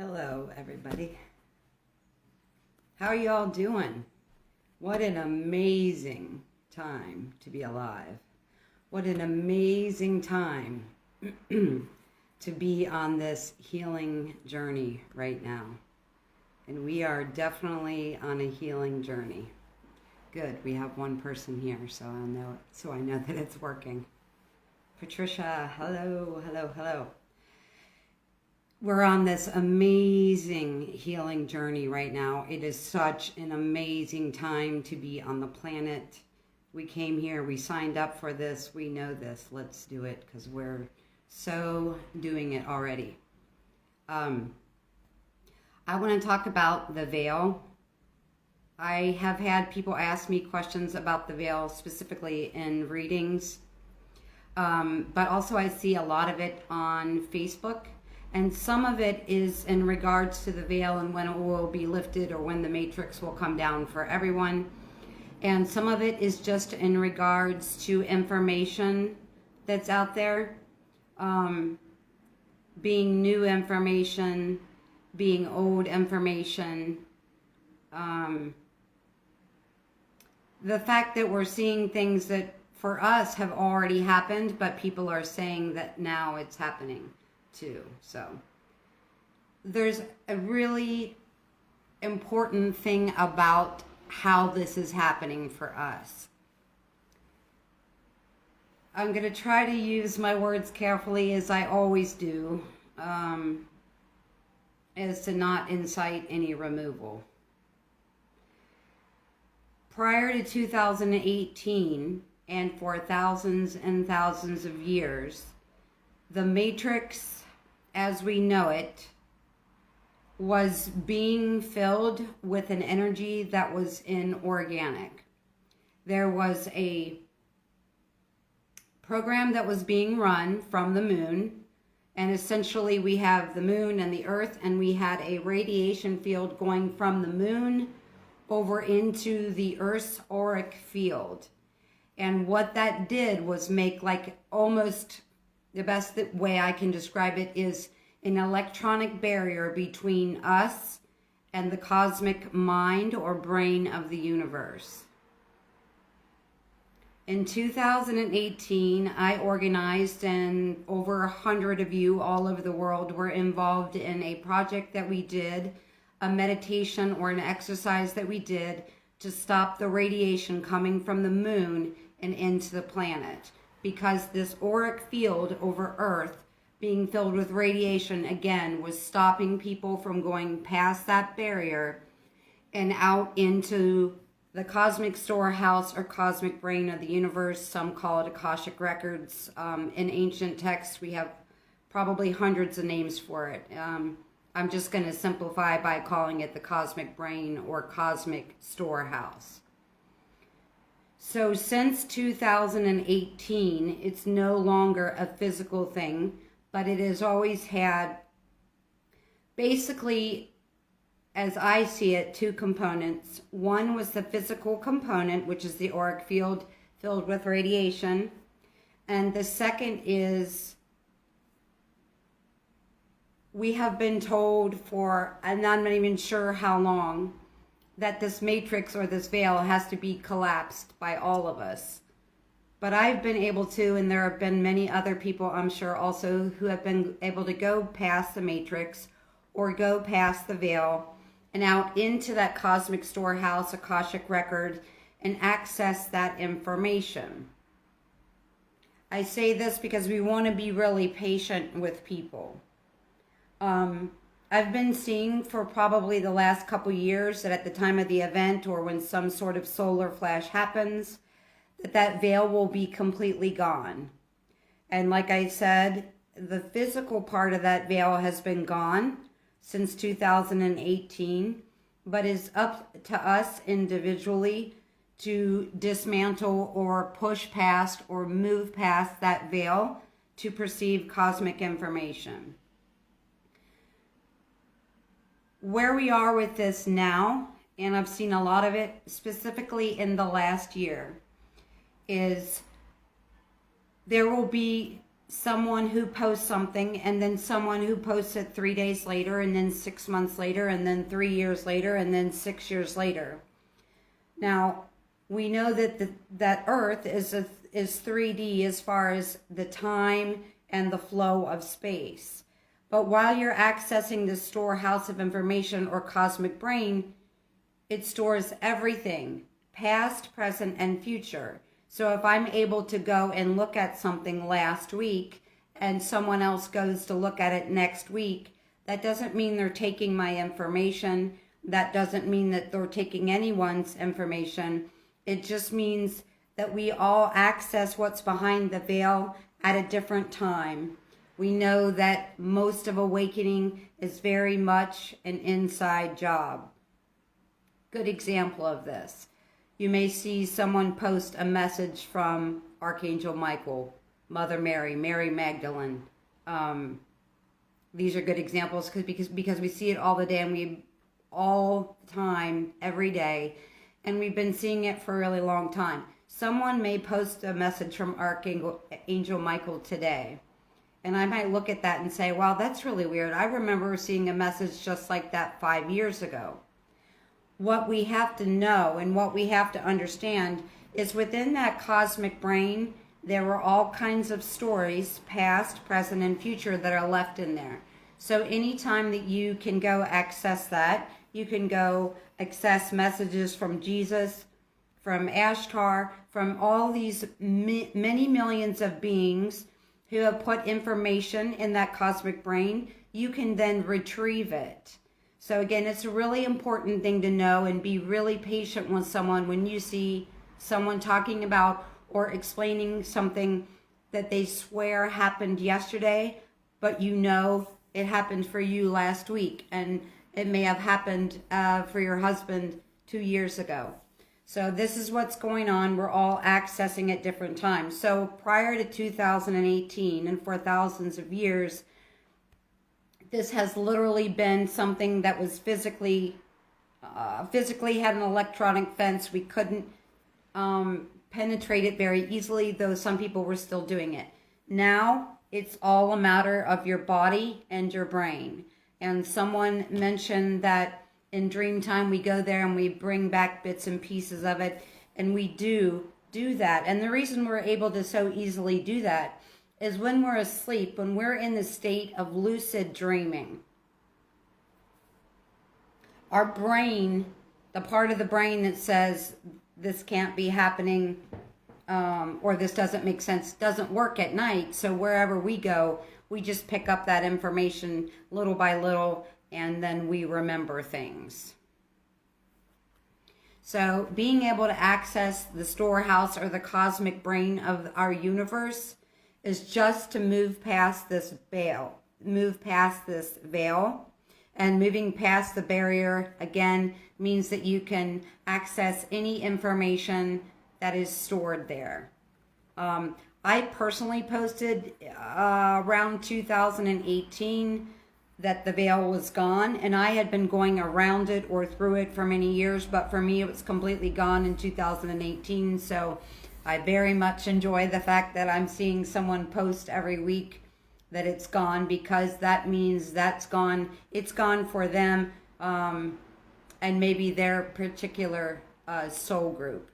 Hello, everybody. How are you all doing? What an amazing time to be alive. What an amazing time to be on this healing journey right now. And we are definitely on a healing journey. Good, we have one person here, so I know that it's working. Patricia, hello, hello, hello. We're on this amazing healing journey right now. It is such an amazing time to be on the planet. We came here, we signed up for this, we know this. Let's do it because we're so doing it already. I want to talk about the veil. I have had people ask me questions about the veil, specifically in readings. But also I see a lot of it on Facebook. And some of it is in regards to the veil and when it will be lifted or when the matrix will come down for everyone. And some of it is just in regards to information that's out there. Being new information, being old information. The fact that we're seeing things that for us have already happened, but people are saying that now it's happening too. So there's a really important thing about how this is happening for us. I'm going to try to use my words carefully, as I always do, as to not incite any removal. Prior to 2018, and for thousands and thousands of years, the matrix as we know it was being filled with an energy that was inorganic. There was a program that was being run from the moon, and essentially we have the moon and the earth, and we had a radiation field going from the moon over into the earth's auric field. And what that did was make, like, almost the best way I can describe it is an electronic barrier between us and the cosmic mind or brain of the universe. In 2018, I organized, and over 100 of you all over the world were involved in a project that we did, a meditation or an exercise that we did to stop the radiation coming from the moon and into the planet. Because this auric field over Earth being filled with radiation, again, was stopping people from going past that barrier and out into the cosmic storehouse or cosmic brain of the universe. Some call it Akashic Records. In ancient texts, we have probably hundreds of names for it. I'm just going to simplify by calling it the cosmic brain or cosmic storehouse. So since 2018, it's no longer a physical thing, but it has always had, basically, as I see it, two components. One was the physical component, which is the auric field filled with radiation. And the second is, we have been told for, and I'm not even sure how long, that this matrix or this veil has to be collapsed by all of us. But I've been able to, and there have been many other people, I'm sure also, who have been able to go past the matrix or go past the veil and out into that cosmic storehouse, Akashic record, and access that information. I say this because we want to be really patient with people. I've been seeing for probably the last couple years that at the time of the event or when some sort of solar flash happens, that veil will be completely gone. And like I said, the physical part of that veil has been gone since 2018, but is up to us individually to dismantle or push past or move past that veil to perceive cosmic information. Where we are with this now, and I've seen a lot of it specifically in the last year, is there will be someone who posts something, and then someone who posts it 3 days later, and then 6 months later, and then 3 years later, and then 6 years later. Now, we know that that Earth is 3D as far as the time and the flow of space. But while you're accessing the storehouse of information or cosmic brain, it stores everything, past, present, and future. So if I'm able to go and look at something last week and someone else goes to look at it next week, that doesn't mean they're taking my information. That doesn't mean that they're taking anyone's information. It just means that we all access what's behind the veil at a different time. We know that most of awakening is very much an inside job. Good example of this. You may see someone post a message from Archangel Michael, Mother Mary, Mary Magdalene. These are good examples because we see it all the day, and all the time, every day, and we've been seeing it for a really long time. Someone may post a message from Archangel Michael today, and I might look at that and say, wow, that's really weird. I remember seeing a message just like that 5 years ago. What we have to know and what we have to understand is within that cosmic brain, there were all kinds of stories, past, present, and future, that are left in there. So anytime that you can go access that, you can go access messages from Jesus, from Ashtar, from all these many millions of beings who have put information in that cosmic brain. You can then retrieve it. So again, it's a really important thing to know, and be really patient with someone when you see someone talking about or explaining something that they swear happened yesterday, but you know it happened for you last week, and it may have happened for your husband 2 years ago. So this is what's going on. We're all accessing at different times. So prior to 2018, and for thousands of years, this has literally been something that was physically had an electronic fence. We couldn't penetrate it very easily, though some people were still doing it. Now it's all a matter of your body and your brain. And someone mentioned that in dream time we go there and we bring back bits and pieces of it, and we do that. And the reason we're able to so easily do that is when we're asleep, when we're in the state of lucid dreaming. Our brain, the part of the brain that says this can't be happening, or this doesn't make sense, doesn't work at night. So wherever we go, we just pick up that information little by little, and then we remember things. So being able to access the storehouse or the cosmic brain of our universe is just to move past this veil. And moving past the barrier, again, means that you can access any information that is stored there. I personally posted around 2018 that the veil was gone, and I had been going around it or through it for many years, but for me it was completely gone in 2018. So I very much enjoy the fact that I'm seeing someone post every week that it's gone, because that means that's gone. It's gone for them, and maybe their particular soul group.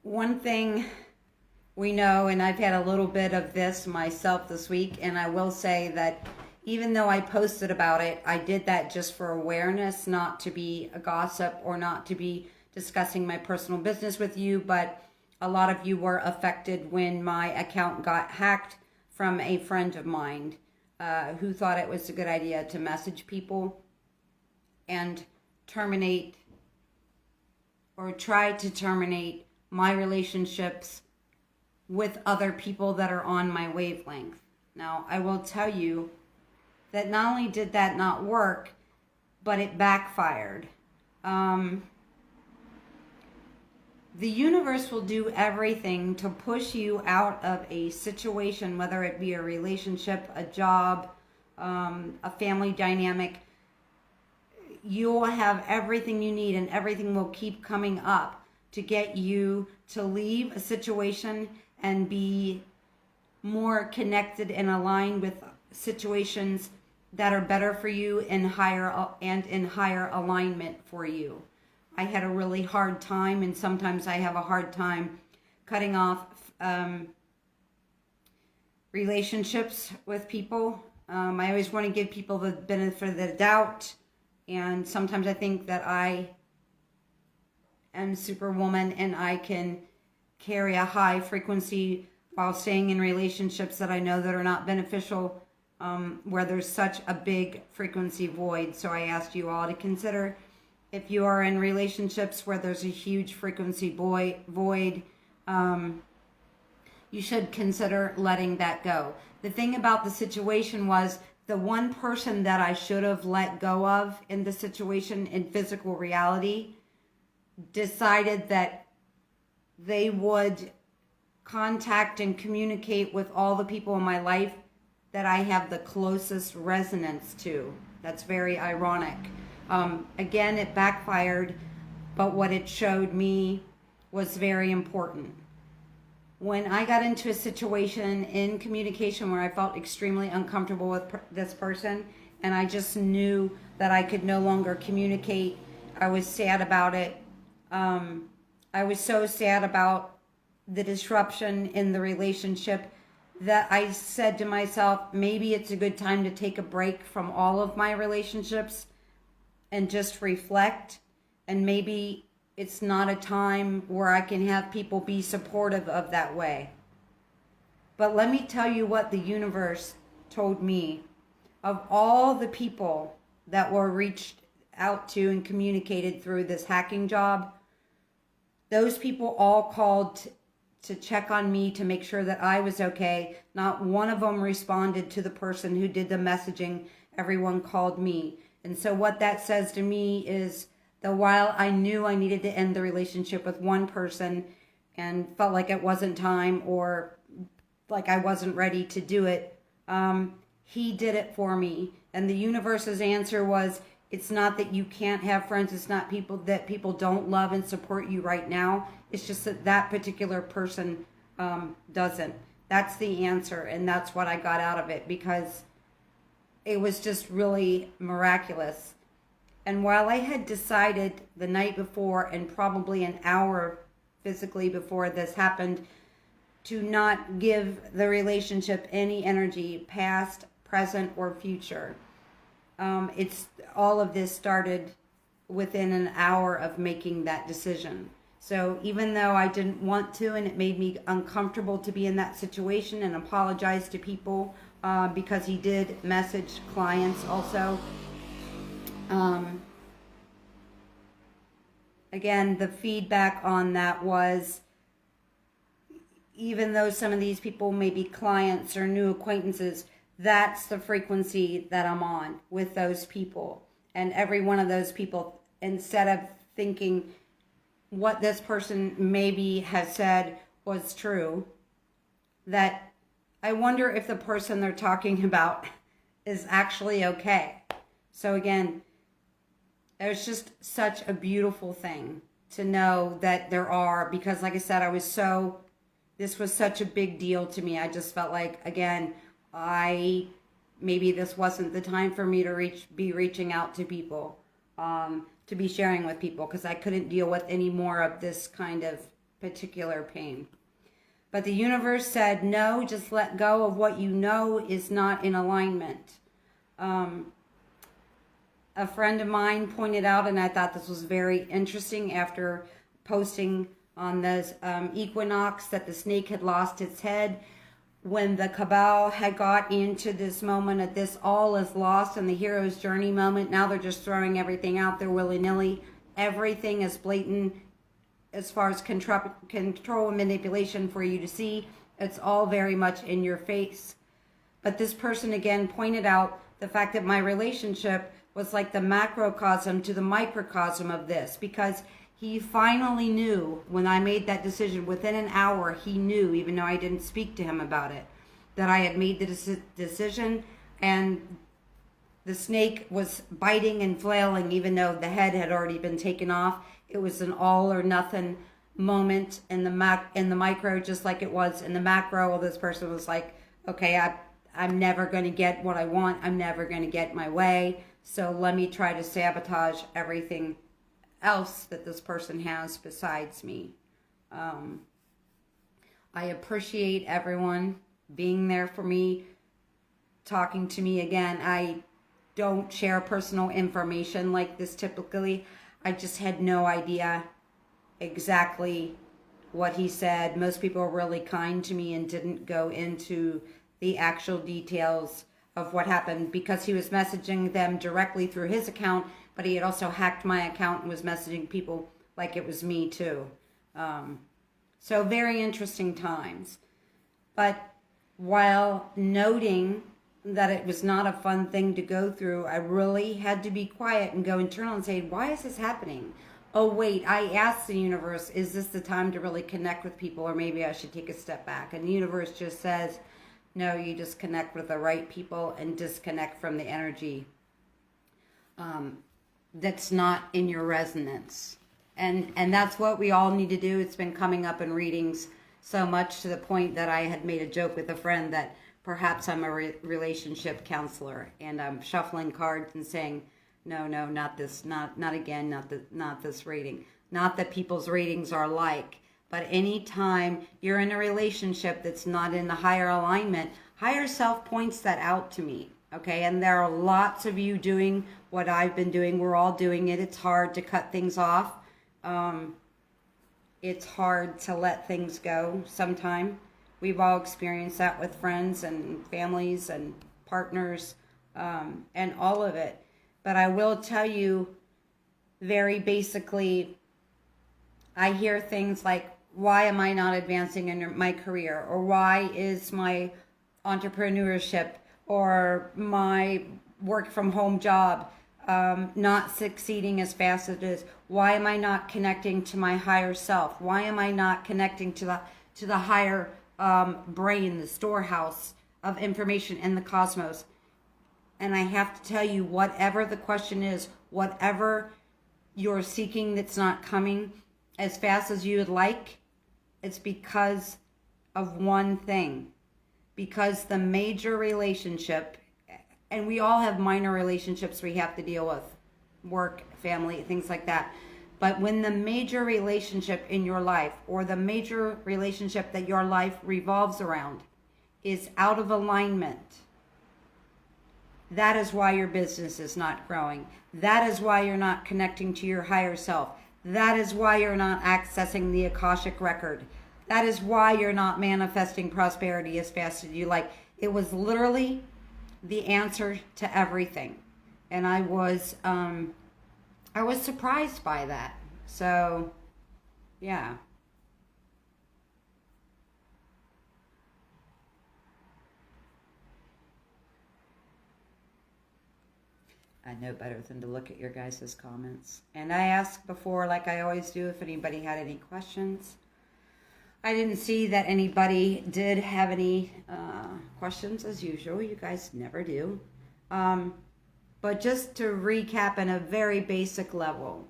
One thing we know, and I've had a little bit of this myself this week, and I will say that even though I posted about it, I did that just for awareness, not to be a gossip or not to be discussing my personal business with you, but a lot of you were affected when my account got hacked from a friend of mine who thought it was a good idea to message people and terminate or try to terminate my relationships with other people that are on my wavelength. Now, I will tell you that not only did that not work, but it backfired. The universe will do everything to push you out of a situation, whether it be a relationship, a job, a family dynamic. You'll have everything you need, and everything will keep coming up to get you to leave a situation and be more connected and aligned with situations that are better for you and in higher alignment for you. I had a really hard time, and sometimes I have a hard time cutting off relationships with people. I always want to give people the benefit of the doubt, and sometimes I think that I am Superwoman and I can carry a high frequency while staying in relationships that I know that are not beneficial, where there's such a big frequency void. So I asked you all to consider, if you are in relationships where there's a huge frequency void, you should consider letting that go. The thing about the situation was, the one person that I should have let go of in the situation in physical reality decided that they would contact and communicate with all the people in my life that I have the closest resonance to. That's very ironic. Again, it backfired, but what it showed me was very important. When I got into a situation in communication where I felt extremely uncomfortable with this person, and I just knew that I could no longer communicate, I was sad about it. I was so sad about the disruption in the relationship that I said to myself, maybe it's a good time to take a break from all of my relationships and just reflect, and maybe it's not a time where I can have people be supportive of that way. But let me tell you what the universe told me. Of all the people that were reached out to and communicated through this hacking job, those people all called to check on me to make sure that I was okay. Not one of them responded to the person who did the messaging. Everyone called me. And so what that says to me is that while I knew I needed to end the relationship with one person and felt like it wasn't time, or like I wasn't ready to do it, he did it for me. And the universe's answer was, it's not that you can't have friends. It's not that people don't love and support you right now. It's just that that particular person doesn't. That's the answer. And that's what I got out of it, because it was just really miraculous. And while I had decided the night before, and probably an hour physically before this happened, to not give the relationship any energy, past, present, or future, it's all of this started within an hour of making that decision. So even though I didn't want to, and it made me uncomfortable to be in that situation, and apologize to people, because he did message clients also. Again, the feedback on that was, even though some of these people may be clients or new acquaintances, that's the frequency that I'm on with those people. And every one of those people, instead of thinking what this person maybe has said was true, that I wonder if the person they're talking about is actually okay. So again, it was just such a beautiful thing to know that there are, because like I said, this was such a big deal to me. I just felt like, again, maybe this wasn't the time for me to be reaching out to people, to be sharing with people, because I couldn't deal with any more of this kind of particular pain. But the universe said, no, just let go of what you know is not in alignment. A friend of mine pointed out, and I thought this was very interesting, after posting on this equinox that the snake had lost its head. When the cabal had got into this moment of this all is lost and the hero's journey moment, now they're just throwing everything out there willy-nilly. Everything is blatant as far as control and manipulation for you to see. It's all very much in your face. But this person again pointed out the fact that my relationship was like the macrocosm to the microcosm of this, because he finally knew when I made that decision. Within an hour, he knew, even though I didn't speak to him about it, that I had made the decision, and the snake was biting and flailing, even though the head had already been taken off. It was an all or nothing moment in the micro, just like it was in the macro. Well, this person was like, okay, I'm never going to get what I want. I'm never going to get my way. So let me try to sabotage everything else that this person has besides me. I appreciate everyone being there for me, talking to me again. I don't share personal information like this typically. I just had no idea exactly what he said. Most people were really kind to me and didn't go into the actual details of what happened because he was messaging them directly through his account, but he had also hacked my account and was messaging people like it was me too. So very interesting times. But while noting that it was not a fun thing to go through, I really had to be quiet and go internal and say, why is this happening? Oh, wait, I asked the universe, is this the time to really connect with people, or maybe I should take a step back? And the universe just says, no, you just connect with the right people and disconnect from the energy that's not in your resonance. And that's what we all need to do. It's been coming up in readings so much to the point that I had made a joke with a friend that perhaps I'm a relationship counselor, and I'm shuffling cards and saying, no, not this, not again, not this reading. Not that people's readings are alike, but anytime you're in a relationship that's not in the higher alignment, higher self points that out to me. Okay, and there are lots of you doing what I've been doing. We're all doing it. It's hard to cut things off. It's hard to let things go sometime. We've all experienced that with friends and families and partners, and all of it. But I will tell you very basically, I hear things like, why am I not advancing in my career? Or why is my entrepreneurship or my work from home job not succeeding as fast as it is? Why am I not connecting to my higher self? Why am I not connecting to the higher brain, the storehouse of information in the cosmos? And I have to tell you, whatever the question is, whatever you're seeking that's not coming as fast as you would like, it's because of one thing. Because the major relationship, and we all have minor relationships we have to deal with, work, family, things like that. But when the major relationship in your life, or the major relationship that your life revolves around, is out of alignment, that is why your business is not growing. That is why you're not connecting to your higher self. That is why you're not accessing the Akashic record. That is why you're not manifesting prosperity as fast as you like. It was literally the answer to everything. And I was surprised by that. So, yeah. I know better than to look at your guys' comments. And I asked before, like I always do, if anybody had any questions. I didn't see that anybody did have any questions, as usual. You guys never do. But just to recap in a very basic level,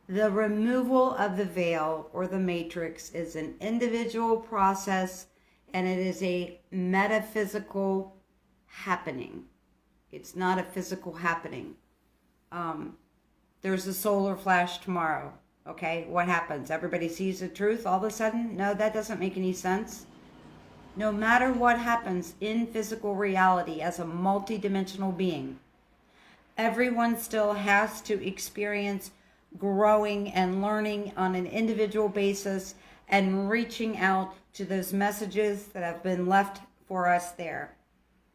the removal of the veil or the matrix is an individual process, and it is a metaphysical happening. It's not a physical happening. There's a solar flash tomorrow. Okay, what happens? Everybody sees the truth all of a sudden? No, that doesn't make any sense. No matter what happens in physical reality as a multidimensional being, everyone still has to experience growing and learning on an individual basis and reaching out to those messages that have been left for us there.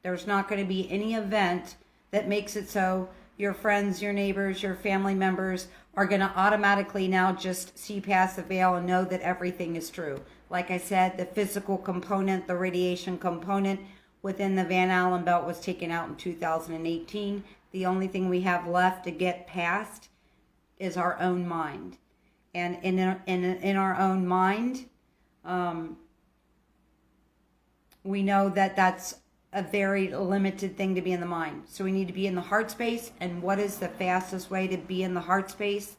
There's not going to be any event that makes it so your friends, your neighbors, your family members are going to automatically now just see past the veil and know that everything is true. Like I said, the physical component, the radiation component within the Van Allen belt was taken out in 2018. The only thing we have left to get past is our own mind. And in our own mind, we know that that's a very limited thing to be in the mind. So we need to be in the heart space. And what is the fastest way to be in the heart space?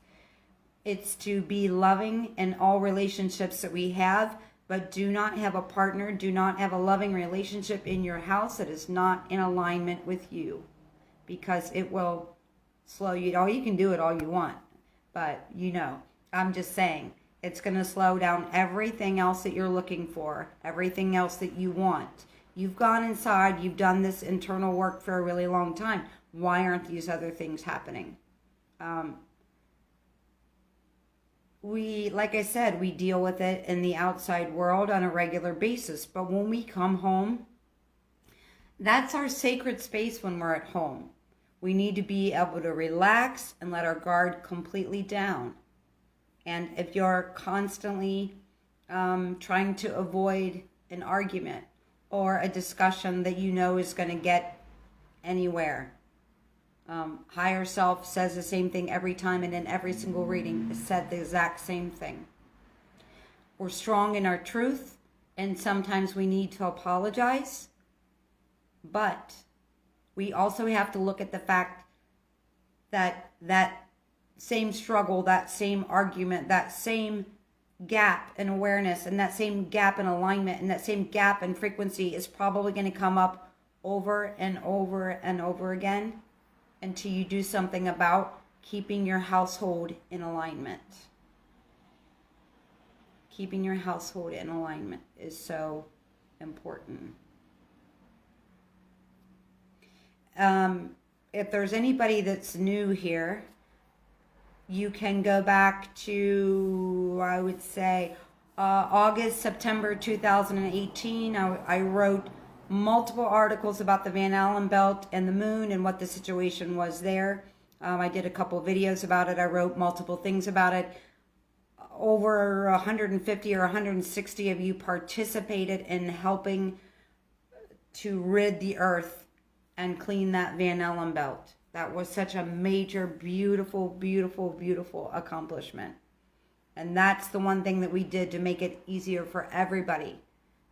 It's to be loving in all relationships that we have, but do not have a partner, do not have a loving relationship in your house that is not in alignment with you, because it will slow you down. You can do it all you want, but I'm just saying, it's going to slow down everything else that you're looking for, everything else that you want. You've gone inside, you've done this internal work for a really long time. Why aren't these other things happening? Like I said, we deal with it in the outside world on a regular basis. But when we come home, that's our sacred space when we're at home. We need to be able to relax and let our guard completely down. And if you're constantly trying to avoid an argument or a discussion that you know is going to get anywhere, higher self says the same thing every time, and in every single reading it said the exact same thing. We're strong in our truth, and sometimes we need to apologize, but we also have to look at the fact that that same struggle, that same argument, that same gap in awareness, and that same gap in alignment, and that same gap in frequency is probably going to come up over and over and over again until you do something about keeping your household in alignment. Keeping your household in alignment is so important. If there's anybody that's new here, you can go back to, I would say, August, September 2018. I wrote multiple articles about the Van Allen belt and the moon and what the situation was there. I did a couple videos about it. I wrote multiple things about it. Over 150 or 160 of you participated in helping to rid the earth and clean that Van Allen belt. That was such a major, beautiful, beautiful, beautiful accomplishment. And that's the one thing that we did to make it easier for everybody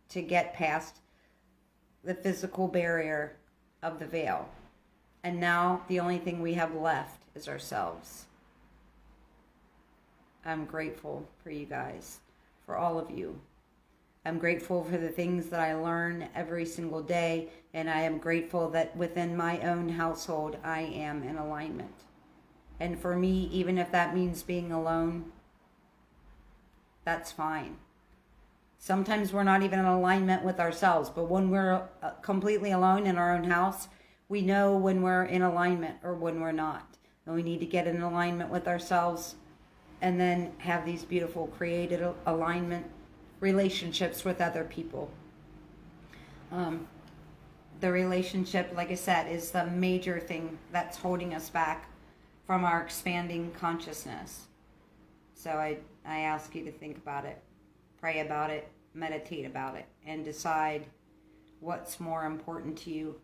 to get past the physical barrier of the veil. And now the only thing we have left is ourselves. I'm grateful for you guys, for all of you. I'm grateful for the things that I learn every single day, and I am grateful that within my own household, I am in alignment. And for me, even if that means being alone, that's fine. Sometimes we're not even in alignment with ourselves, but when we're completely alone in our own house, we know when we're in alignment or when we're not. And we need to get in alignment with ourselves and then have these beautiful created alignment relationships with other people. The relationship, like I said, is the major thing that's holding us back from our expanding consciousness. So I ask you to think about it, pray about it, meditate about it, and decide what's more important to you.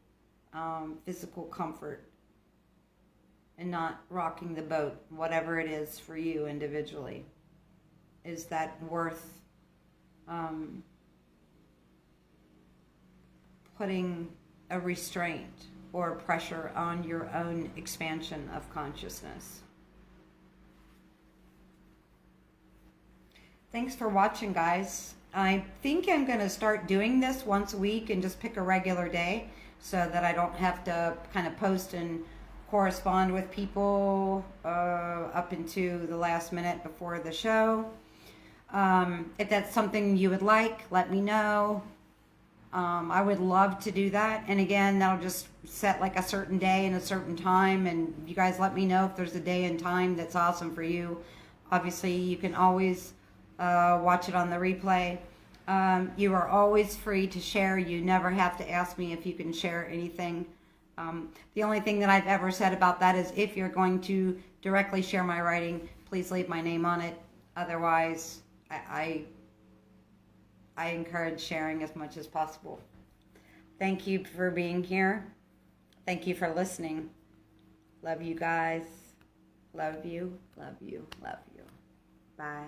Physical comfort and not rocking the boat, whatever it is for you individually. Is that worth putting a restraint or pressure on your own expansion of consciousness? Thanks for watching, guys. I think I'm going to start doing this once a week and just pick a regular day so that I don't have to kind of post and correspond with people up into the last minute before the show. If that's something you would like, let me know. I would love to do that. And again, that'll just set like a certain day and a certain time. And you guys let me know if there's a day and time that's awesome for you. Obviously, you can always watch it on the replay. You are always free to share. You never have to ask me if you can share anything. The only thing that I've ever said about that is if you're going to directly share my writing, please leave my name on it. Otherwise, I encourage sharing as much as possible. Thank you for being here. Thank you for listening. Love you guys. Love you, love you, love you. Bye.